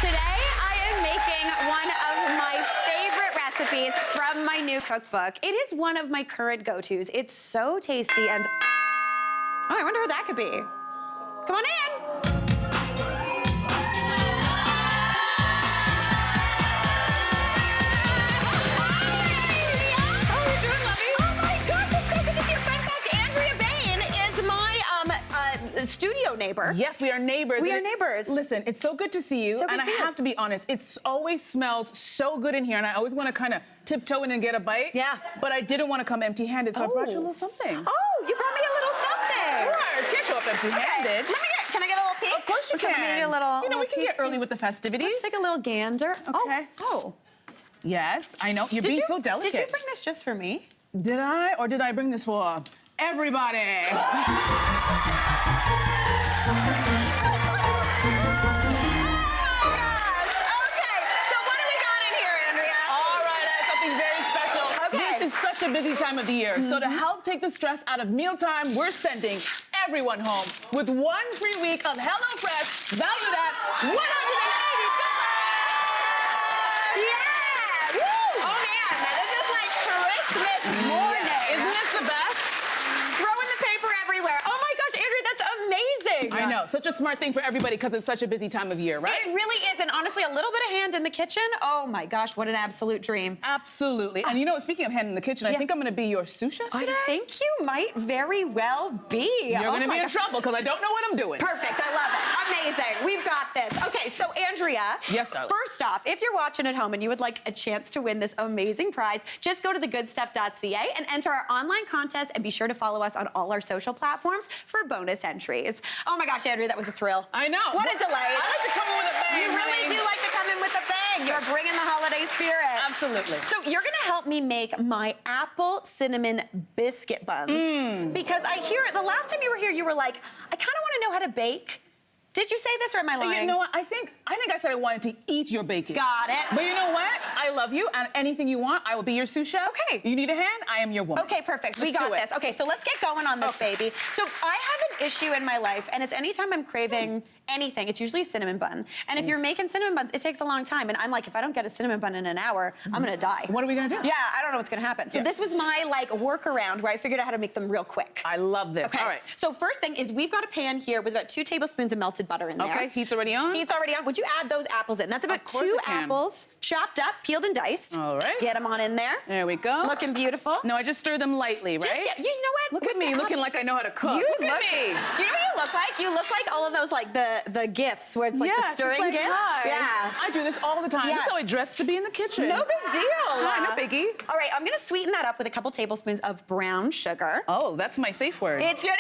Today, I am making one of my favorite recipes from my new cookbook. It is one of my current go-tos. It's so tasty and... Oh, I wonder who that could be. Come on in. Studio neighbor. Yes, we are neighbors. We are neighbors. Listen, it's so good to see you. So and I have to be honest, it always smells so good in here, and I always want to kind of tiptoe in and get a bite. Yeah. But I didn't want to come empty-handed, so I brought you a little something. Oh, you brought me a little something. Of course, can't show up empty-handed. Okay. Can I get a little peek? Of course you can. Maybe a little. You know, we can get early with the festivities. Let's take a little gander. Okay. Oh. Yes, I know. You're being so delicate. Did you bring this just for me? Did I? Or did I bring this for everybody? Such a busy time of the year. So to help take the stress out of mealtime, we're sending everyone home with 1 free week of HelloFresh, valued at $180. Yeah! Woo! Oh man, this is like Christmas morning. Yes. Isn't this the best? Throwing the paper everywhere. Oh my gosh, Andrea, that's amazing. I know, such a smart thing for everybody because it's such a busy time of year, right? It really is, and honestly, a little bit of hand in the kitchen, oh my gosh, what an absolute dream. Absolutely. And you know, speaking of hand in the kitchen, I think I'm gonna be your sous chef today. I think you might very well be. You're gonna be in trouble because I don't know what I'm doing. Perfect, I love it. Amazing, we've got this. Okay, so Andrea. Yes, darling. First off, if you're watching at home and you would like a chance to win this amazing prize, just go to thegoodstuff.ca and enter our online contest, and be sure to follow us on all our social platforms for bonus entries. Oh my gosh, Andrea, that was a thrill. I know. What a delight. I like to come in with a bang. You really do like to come in with a bang. You're bringing the holiday spirit. Absolutely. So you're gonna help me make my apple cinnamon biscuit buns. Because I hear, the last time you were here, you were like, I kinda wanna know how to bake. Did you say this or am I lying? You know what? I think I said I wanted to eat your bacon. Got it. But you know what? I love you, and anything you want, I will be your sous chef. Okay. You need a hand? I am your woman. Okay, perfect. We got this. Okay, so let's get going on this, baby. So I have an issue in my life, and it's anytime I'm craving anything, it's usually a cinnamon bun. And if you're making cinnamon buns, it takes a long time. And I'm like, if I don't get a cinnamon bun in an hour, I'm gonna die. What are we gonna do? Yeah, I don't know what's gonna happen. So this was my like workaround where I figured out how to make them real quick. I love this. Okay. All right. So first thing is we've got a pan here with about 2 tablespoons of melted butter in there. Okay, heat's already on? Heat's already on. Would you add those apples in? That's about 2 apples, chopped up, peeled and diced. All right. Get them on in there. There we go. Looking beautiful. No, I just stir them lightly, right? You know what? Look at me, looking like I know how to cook. Look at me. Do you know what you look like? You look like all of those like the gifs where it's like the stirring like, gif. hi. Yeah. I do this all the time. Yeah. This is how I dress to be in the kitchen. No big deal. Hi, no biggie. All right, I'm gonna sweeten that up with a couple tablespoons of brown sugar. Oh, that's my safe word. It's good.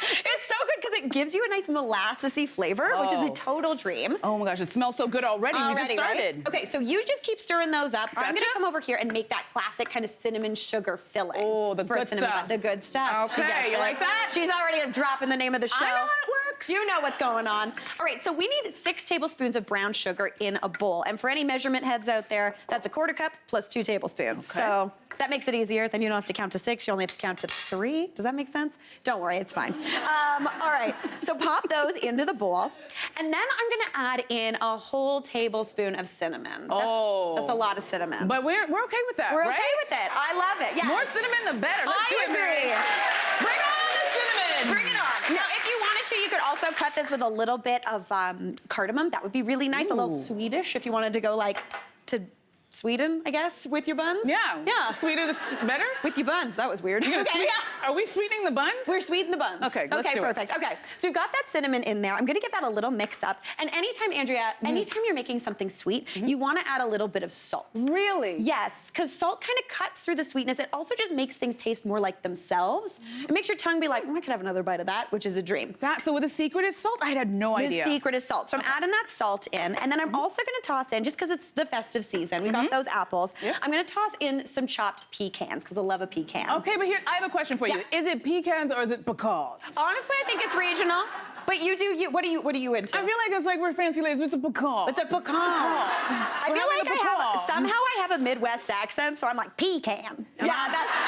It's so good because it gives you a nice molassesy flavor, which is a total dream. Oh my gosh, it smells so good already. We just started. Right? Okay, so you just keep stirring those up. Gotcha. I'm gonna come over here and make that classic kind of cinnamon sugar filling. Oh, the good stuff. The good stuff. Okay, you like that? She's already dropping the name of the show. I know how it works. You know what's going on. All right, so we need 6 tablespoons of brown sugar in a bowl. And for any measurement heads out there, that's a 1/4 cup plus 2 tablespoons. Okay. So that makes it easier. Then you don't have to count to 6, you only have to count to 3. Does that make sense? Don't worry, it's fine. All right, so pop those into the bowl. And then I'm gonna add in a whole tablespoon of cinnamon. That's a lot of cinnamon. But we're okay with that, We're right? okay with it. I love it, yes. More cinnamon, the better. Let's do it, Mary. Bring on the cinnamon. Bring it on. Now, if you wanted to, you could also cut this with a little bit of cardamom. That would be really nice, a little Swedish if you wanted to go like to Sweden, I guess, with your buns? Yeah. Yeah. Sweeter, the better? With your buns, that was weird. Are we sweetening the buns? We're sweetening the buns. Okay, let's do it. Perfect. Okay, so we've got that cinnamon in there. I'm gonna give that a little mix up. And anytime, Andrea, anytime you're making something sweet, you wanna add a little bit of salt. Really? Yes, because salt kind of cuts through the sweetness. It also just makes things taste more like themselves. It makes your tongue be like, I could have another bite of that, which is a dream. So the secret is salt? I had no idea. The secret is salt. So I'm adding that salt in, and then I'm also gonna toss in, just because it's the festive season, we've got those apples, I'm gonna toss in some chopped pecans, because I love a pecan. Okay, but here, I have a question for you. Yeah. Is it pecans or is it pecans? Honestly, I think it's regional, but you do, what are you into? I feel like it's like we're fancy ladies, it's a pecan. It's a pecan. I feel like somehow I have a Midwest accent, so I'm like, pecan. Yeah, that's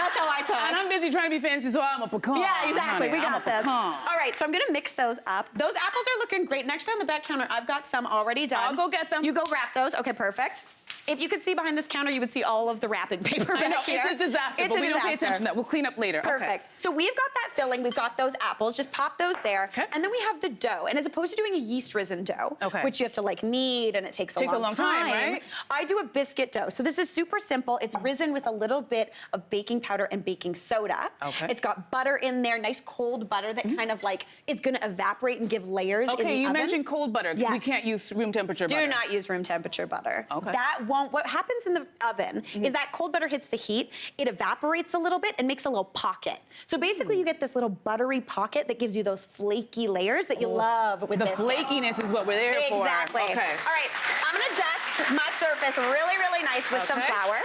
That's how I talk. And I'm busy trying to be fancy, so I'm a pecan. Yeah, exactly. Honey. We got I'm a this. pecan. All right, so I'm gonna mix those up. Those apples are looking great. Next on the back counter, I've got some already done. I'll go get them. You go wrap those. Okay, perfect. If you could see behind this counter, you would see all of the wrapping paper I know, back here. it's a disaster, but we don't pay attention to that. We'll clean up later. Perfect. Okay. So we've got that filling. We've got those apples. Just pop those there. Okay. And then we have the dough. And as opposed to doing a yeast risen dough, Okay. which you have to like knead and it takes a long time, right? I do a biscuit dough. So this is super simple. It's risen with a little bit of baking powder and baking soda. Okay. It's got butter in there, nice cold butter that kind of like is going to evaporate and give layers in the Okay, you oven. mentioned cold butter. Yes. We can't use room temperature butter. Do not use room temperature butter. Okay. That won't, what happens in the oven is that cold butter hits the heat, it evaporates a little bit and makes a little pocket. So basically you get this little buttery pocket that gives you those flaky layers that you love with The biscuits. flakiness is what we're there for. Exactly. Okay. All right, I'm gonna dust my surface really, really nice with some Okay. flour.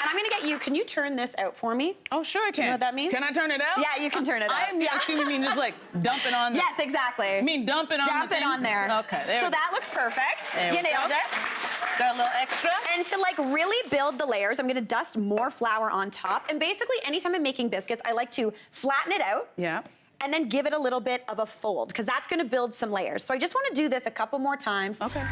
And I'm gonna get you, can you turn this out for me? Oh, sure I can. you know what that means? Can I turn it out? Yeah, you can turn it I out. am assuming you mean just like dump it on the... Yes, exactly. You mean dump it on Dump the it thing? on there. Okay, there So we go. that looks perfect. There You we nailed go. it. Got a little extra? And to like really build the layers, I'm gonna dust more flour on top. And basically, anytime I'm making biscuits, I like to flatten it out. Yeah. And then give it a little bit of a fold, because that's gonna build some layers. So I just wanna do this a couple more times. Okay.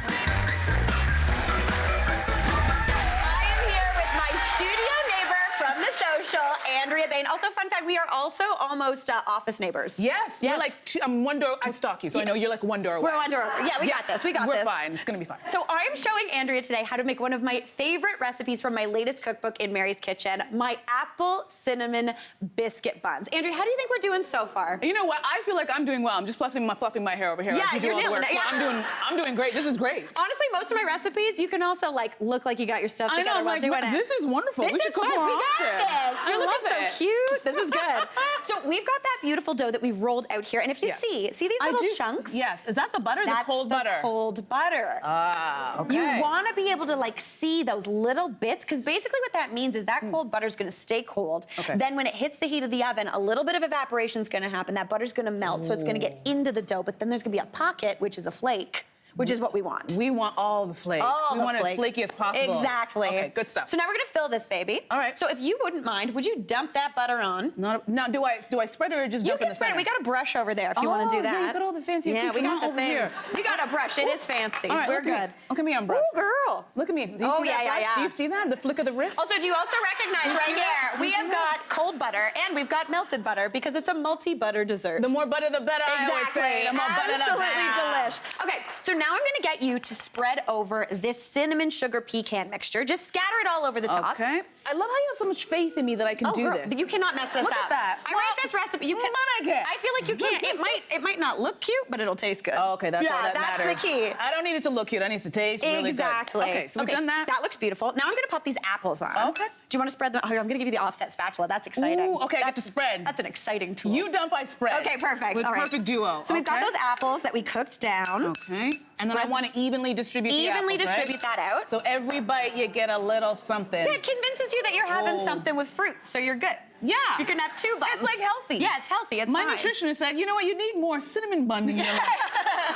I am here with my studio neighbor from the Social, Andrea Bain. Also, fun fact, we are also almost office neighbors. Yes. Yes. We're like, I'm one door, I stalk you, so I know you're like one door away. We're one door over. Yeah, we got this. We got We're this. fine. It's gonna be fine. So I'm showing Andrea today how to make one of my favorite recipes from my latest cookbook in Mary's Kitchen, my apple cinnamon biscuit buns. Andrea, how do you think we're doing so far? You know what? I feel like I'm doing well. I'm just fluffing my hair over here. Yeah, as you do you're all the nailing work. it. So Yeah. I'm doing great. This is great. Honestly, most of my recipes, you can also like look like you got your stuff I together know, while like, doing it. this is wonderful. This We should is cook fun. more We often. got this. You're I looking love so it. cute. This is good. So we've got that beautiful dough that we've rolled out here. And if you Yes. see these I little do. chunks? Yes. Is that the butter? That's the cold butter. cold butter. Ah, okay. You want to be able to like see those little bits, because basically what that means is that cold butter is going to stay cold. Okay. Then when it hits the heat of the oven, a little bit of evaporation is going to happen. That butter's going to melt, so it's going to get into the dough. But then there's going to be a pocket, which is a flake, which is what we want. We want all the flakes. All we the want flakes. it as flaky as possible. Exactly. Okay, good stuff. So now we're gonna fill this baby. All right. So if you wouldn't mind, would you dump that butter on? Now, do I spread it or just You dump in can the spread it. center? We got a brush over there if you want to do that. Yeah, you got all the fancy Yeah, we accoutrements got the over here. things. We got a brush. It is fancy. All right, We're look at good. me. Look at me, I'm brush. Oh, girl. Look at me. Do you Oh, see that yeah, brush? yeah. Do you see that? The flick of the wrist? Also, do you also recognize You right see that? here, we have got cold butter and we've got melted butter because it's a multi-butter dessert. The more butter, the better. I always say. The more butter, the Absolutely better. delish. Okay, so now I'm gonna get you to spread over this cinnamon sugar pecan mixture. Just scatter it all over the top. Okay. I love how you have so much faith in me that I can do girl, this. but you cannot mess this Look up. at that. I Well, write this recipe. You can. I can. I feel like you can't. It might not look cute, but it'll taste good. Oh, okay, that's all that that's matters. the key. I don't need it to look cute. I need it to taste really good. Exactly. Okay, so we've done that. That looks beautiful. Now I'm gonna pop these apples on. Okay. Do you want to spread them? Oh, I'm gonna give you the offset spatula. That's exciting. Ooh, okay, I get to spread. That's an exciting tool. You dump, I spread. Okay, perfect. With All right. perfect duo. So we've got okay? those apples that we cooked down. Okay. And then I Spread- want to evenly distribute the Evenly apples, distribute right? that out. So every bite you get a little something. It convinces you that you're having Oh. something with fruit, so you're good. Yeah. You can have two buns. It's like healthy. Yeah, it's healthy. It's My fine. nutritionist said, you know what, you need more cinnamon bun in your life.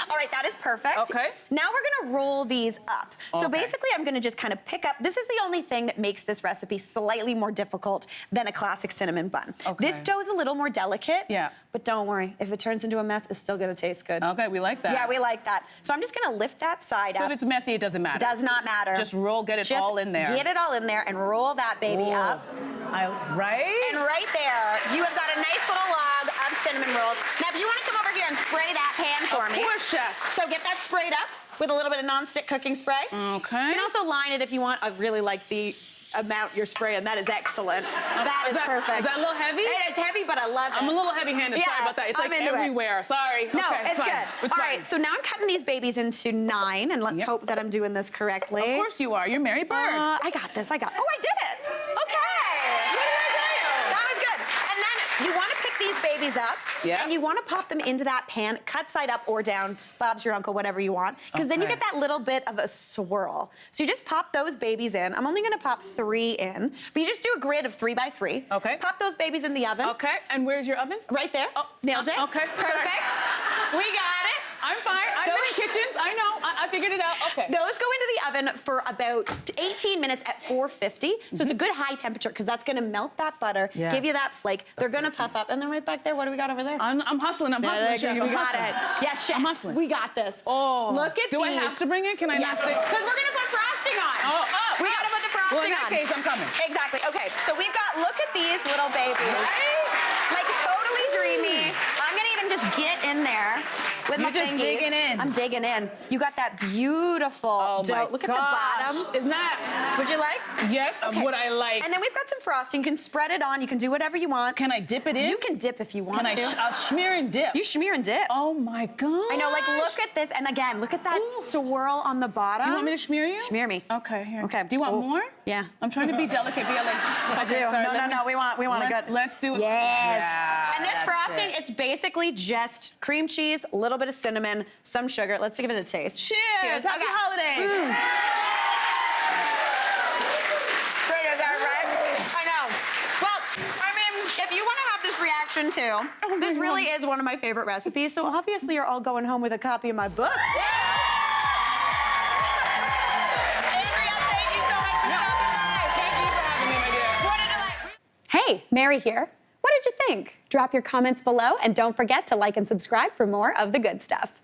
All right, that is perfect. Okay. Now we're gonna roll these up. So Okay. basically I'm gonna just kind of pick up, this is the only thing that makes this recipe slightly more difficult than a classic cinnamon bun. Okay. This dough is a little more delicate. Yeah. But don't worry, if it turns into a mess, it's still gonna taste good. Okay, we like that. Yeah, we like that. So I'm just gonna lift that side So up. if it's messy, it doesn't matter. Does not matter. Just roll, get it Just all in there. Get it all in there and roll that baby Oh. up. Right? And right there, you have got a nice little log of cinnamon rolls. Now, if you want to come over here and spray that pan for me. Of course, chef. So get that sprayed up with a little bit of nonstick cooking spray. Okay. You can also line it if you want. I really like the amount you're spraying. That is excellent. That is perfect. Is that a little heavy? It is heavy, but I love it. I'm a little heavy-handed. Sorry Yeah, about that. It's I'm like into it. everywhere. Sorry. No, okay, it's fine. good. It's All fine. right, so now I'm cutting these babies into 9, and let's Yep. hope that I'm doing this correctly. Of course you are. You're Mary Berg. I got this. Oh, I did it. Okay. What did I tell you? That was good. And then you want to pick these babies up, Yeah. and you want to pop them into that pan, cut side up or down, Bob's your uncle, whatever you want, because then you Okay. get that little bit of a swirl. So you just pop those babies in. I'm only going to pop 3 in, but you just do a grid of 3 by 3. Okay. Pop those babies in the oven. Okay, and where's your oven? Right there. Oh, Nailed it. okay. Perfect. We got it. I'm fine. I've been in kitchens. I know. I figured it out. Okay. Those go into the oven for about 18 minutes at 450. So it's a good high temperature because that's going to melt that butter, give you that flake. They're going to puff up. And then right back there, what do we got over there? I'm hustling. I'm hustling, Chef. We got it. Yes, Chef. I'm hustling. We got this. Oh. Look at Do these. I have to bring it? Can I Yes, not? because we're going to put frosting on. We got to put the frosting Well, in that on. case, I'm coming. Exactly. Okay, so we've got, look at these little babies. Like totally dreamy. I'm gonna even just get in there with my You're just fingies. digging in. I'm digging in. You got that beautiful dough. Look at the bottom. Isn't that? Would you like? Yes, what I like. And then we've got some frosting. You can spread it on. You can do whatever you want. Can I dip it in? You can dip if you want Can to. I'll smear and dip. You smear and dip. Oh my God. I know, like look at this. And again, look at that swirl on the bottom. Do you want me to smear you? Smear me. Okay, here. Okay. Do you want more? Yeah. I'm trying to be delicate, BLA. I do. No. We want a good. Let's do it. Yes. Yeah, And this that's frosting, it. it's basically just cream cheese, a little bit of cinnamon, some sugar. Let's give it a taste. Cheers. Happy Okay. holidays. Pretty good, right? I know. Well, I mean, if you want to have this reaction too, this really is one of my favorite recipes. So obviously you're all going home with a copy of my book. Hey, Mary here. What did you think? Drop your comments below and don't forget to like and subscribe for more of the good stuff.